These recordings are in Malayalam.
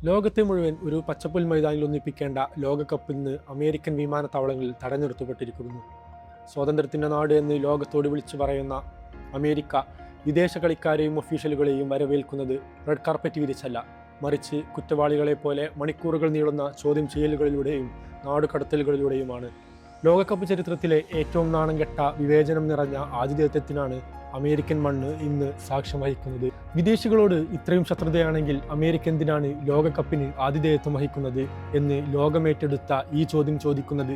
ലോകത്തെ മുഴുവൻ ഒരു പച്ചപ്പുൽ മൈതാനിൽ ഒന്നിപ്പിക്കേണ്ട ലോകകപ്പ് ഇന്ന് അമേരിക്കൻ വിമാനത്താവളങ്ങളിൽ തടഞ്ഞിർത്തപ്പെട്ടിരിക്കുന്നു. സ്വാതന്ത്ര്യത്തിൻ്റെ നാട് എന്ന് ലോകത്തോട് വിളിച്ചു പറയുന്ന അമേരിക്ക വിദേശ കളിക്കാരെയും ഒഫീഷ്യലുകളെയും വരവേൽക്കുന്നത് റെഡ് കാർപ്പറ്റ് വിരിച്ചല്ല, മറിച്ച് കുറ്റവാളികളെ പോലെ മണിക്കൂറുകൾ നീളുന്ന ചോദ്യം ചെയ്യലുകളിലൂടെയും നാടുകടത്തലുകളിലൂടെയുമാണ്. ലോകകപ്പ് ചരിത്രത്തിലെ ഏറ്റവും നാണം കെട്ട വിവേചനം നിറഞ്ഞ ആതിഥേയത്വത്തിനാണ് അമേരിക്കൻ മണ്ണ് ഇന്ന് സാക്ഷ്യം വഹിക്കുന്നത്. വിദേശികളോട് ഇത്രയും ശത്രുതയാണെങ്കിൽ അമേരിക്ക എന്തിനാണ് ലോകകപ്പിന് ആതിഥേയത്വം വഹിക്കുന്നത് എന്ന് ലോകമേറ്റെടുത്ത ഈ ചോദ്യം ചോദിക്കുന്നത്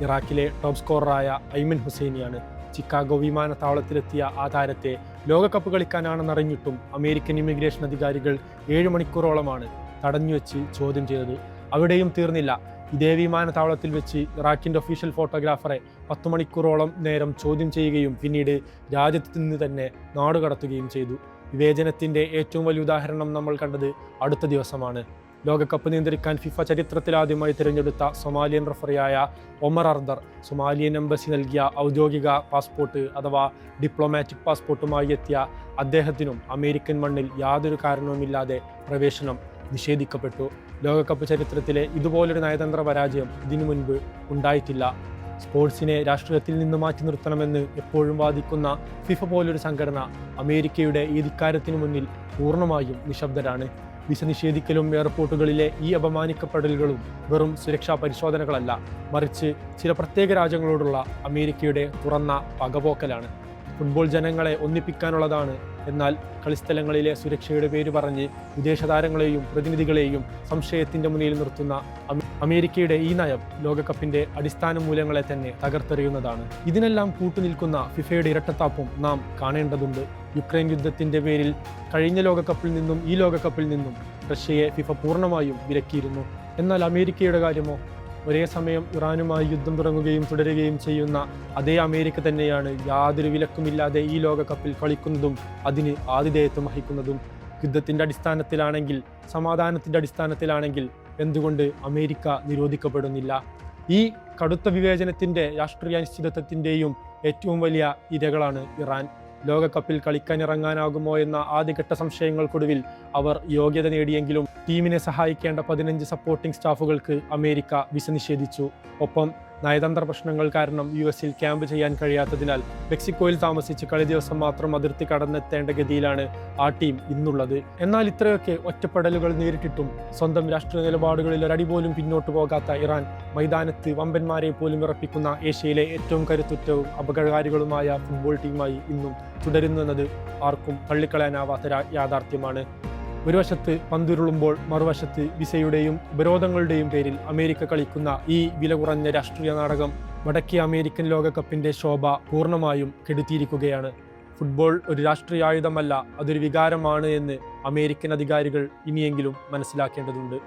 ഇറാഖിലെ ടോപ്പ് സ്കോററായ ഐമൻ ഹുസൈനിയാണ്. ചിക്കാഗോ വിമാനത്താവളത്തിലെത്തിയ ആ താരത്തെ ലോകകപ്പ് കളിക്കാനാണെന്നറിഞ്ഞിട്ടും അമേരിക്കൻ ഇമിഗ്രേഷൻ അധികാരികൾ 7 മണിക്കൂറോളമാണ് തടഞ്ഞുവെച്ച് ചോദ്യം ചെയ്തത്. അവിടെയും തീർന്നില്ല. ഇതേ വിമാനത്താവളത്തിൽ വെച്ച് ഇറാഖിൻ്റെ ഒഫീഷ്യൽ ഫോട്ടോഗ്രാഫറെ 10 മണിക്കൂറോളം നേരം ചോദ്യം ചെയ്യുകയും പിന്നീട് രാജ്യത്ത് നിന്ന് തന്നെ നാടുകടത്തുകയും ചെയ്തു. വിവേചനത്തിൻ്റെ ഏറ്റവും വലിയ ഉദാഹരണം നമ്മൾ കണ്ടത് അടുത്ത ദിവസമാണ്. ലോകകപ്പ് നിയന്ത്രിക്കാൻ ഫിഫ ചരിത്രത്തിലാദ്യമായി തിരഞ്ഞെടുത്ത സൊമാലിയൻ റഫറിയായ ഒമർ അർദർ സൊമാലിയൻ എംബസി നൽകിയ ഔദ്യോഗിക പാസ്പോർട്ട് അഥവാ ഡിപ്ലോമാറ്റിക് പാസ്പോർട്ടുമായി എത്തിയ അദ്ദേഹത്തിനും അമേരിക്കൻ മണ്ണിൽ യാതൊരു കാരണവുമില്ലാതെ പ്രവേശനം നിഷേധിക്കപ്പെട്ടു. ലോകകപ്പ് ചരിത്രത്തിലെ ഇതുപോലൊരു നയതന്ത്ര പരാജയം ഇതിനു മുൻപ് ഉണ്ടായിട്ടില്ല. സ്പോർട്സിനെ രാഷ്ട്രീയത്തിൽ നിന്ന് മാറ്റി നിർത്തണമെന്ന് എപ്പോഴും വാദിക്കുന്ന ഫിഫ പോലൊരു സംഘടന അമേരിക്കയുടെ ഈ ധിക്കാരത്തിനു മുന്നിൽ പൂർണ്ണമായും നിശബ്ദരാണ്. വിസ നിഷേധിക്കലും എയർപോർട്ടുകളിലെ ഈ അപമാനിക്കപ്പെടലുകളും വെറും സുരക്ഷാ പരിശോധനകളല്ല, മറിച്ച് ചില പ്രത്യേക രാജ്യങ്ങളോടുള്ള അമേരിക്കയുടെ തുറന്ന പകപോക്കലാണ്. ഫുട്ബോൾ ജനങ്ങളെ ഒന്നിപ്പിക്കാനുള്ളതാണ്, എന്നാൽ കളിസ്ഥലങ്ങളിലെ സുരക്ഷയുടെ പേര് പറഞ്ഞ് വിദേശ താരങ്ങളെയും പ്രതിനിധികളെയും സംശയത്തിൻ്റെ മുന്നിൽ നിർത്തുന്ന അമേരിക്കയുടെ ഈ നയം ലോകകപ്പിൻ്റെ അടിസ്ഥാന മൂല്യങ്ങളെ തന്നെ തകർത്തെറിയുന്നതാണ്. ഇതിനെല്ലാം കൂട്ടുനിൽക്കുന്ന ഫിഫയുടെ ഇരട്ടത്താപ്പും നാം കാണേണ്ടതുണ്ട്. യുക്രൈൻ യുദ്ധത്തിൻ്റെ പേരിൽ കഴിഞ്ഞ ലോകകപ്പിൽ നിന്നും ഈ ലോകകപ്പിൽ നിന്നും റഷ്യയെ ഫിഫ പൂർണ്ണമായും വിലക്കിയിരുന്നു. എന്നാൽ അമേരിക്കയുടെ കാര്യമോ? ഒരേ സമയം ഇറാനുമായി യുദ്ധം തുടരുകയും ചെയ്യുന്ന അതേ അമേരിക്ക തന്നെയാണ് യാതൊരു വിലക്കുമില്ലാതെ ഈ ലോകകപ്പിൽ കളിക്കുന്നതും അതിന് ആതിഥേയത്വം വഹിക്കുന്നതും. യുദ്ധത്തിൻ്റെ അടിസ്ഥാനത്തിലാണെങ്കിൽ, സമാധാനത്തിൻ്റെ അടിസ്ഥാനത്തിലാണെങ്കിൽ എന്തുകൊണ്ട് അമേരിക്ക നിരോധിക്കപ്പെടുന്നില്ല? ഈ കടുത്ത വിവേചനത്തിൻ്റെ രാഷ്ട്രീയ അനിശ്ചിതത്വത്തിൻ്റെയും ഏറ്റവും വലിയ ഇരകളാണ് ഇറാൻ. ലോകകപ്പിൽ കളിക്കാനിറങ്ങാനാകുമോ എന്ന ആദ്യഘട്ട സംശയങ്ങൾക്കൊടുവിൽ അവർ യോഗ്യത നേടിയെങ്കിലും ടീമിനെ സഹായിക്കേണ്ട 15 സപ്പോർട്ടിംഗ് സ്റ്റാഫുകൾക്ക് അമേരിക്ക വിസ നിഷേധിച്ചു. ഒപ്പം നയതന്ത്ര പ്രശ്നങ്ങൾ കാരണം US-ൽ ക്യാമ്പ് ചെയ്യാൻ കഴിയാത്തതിനാൽ മെക്സിക്കോയിൽ താമസിച്ച് കളി ദിവസം മാത്രം അതിർത്തി കടന്നെത്തേണ്ട ഗതിയിലാണ് ആ ടീം ഇന്നുള്ളത്. എന്നാൽ ഇത്രയൊക്കെ ഒറ്റപ്പെടലുകൾ നേരിട്ടിട്ടും സ്വന്തം രാഷ്ട്രീയ നിലപാടുകളിൽ ഒരടി പോലും പിന്നോട്ട് പോകാത്ത ഇറാൻ മൈതാനത്ത് വമ്പന്മാരെ പോലും വിറപ്പിക്കുന്ന ഏഷ്യയിലെ ഏറ്റവും കരുത്തുറ്റവും അപകടകാരികളുമായ ഫുട്ബോൾ ടീമായി ഇന്നും തുടരുന്നത് ആർക്കും തള്ളിക്കളയാനാവാത്ത യാഥാർത്ഥ്യമാണ്. ഒരു വശത്ത് പന്തുരുളുമ്പോൾ മറുവശത്ത് വിസയുടെയും ഉപരോധങ്ങളുടെയും പേരിൽ അമേരിക്ക കളിക്കുന്ന ഈ വില കുറഞ്ഞ രാഷ്ട്രീയ നാടകം വടക്കേ അമേരിക്കൻ ലോകകപ്പിൻ്റെ ശോഭ പൂർണ്ണമായും കെടുത്തിയിരിക്കുകയാണ്. ഫുട്ബോൾ ഒരു രാഷ്ട്രീയ ആയുധമല്ല, അതൊരു വികാരമാണ് എന്ന് അമേരിക്കൻ അധികാരികൾ ഇനിയെങ്കിലും മനസ്സിലാക്കേണ്ടതുണ്ട്.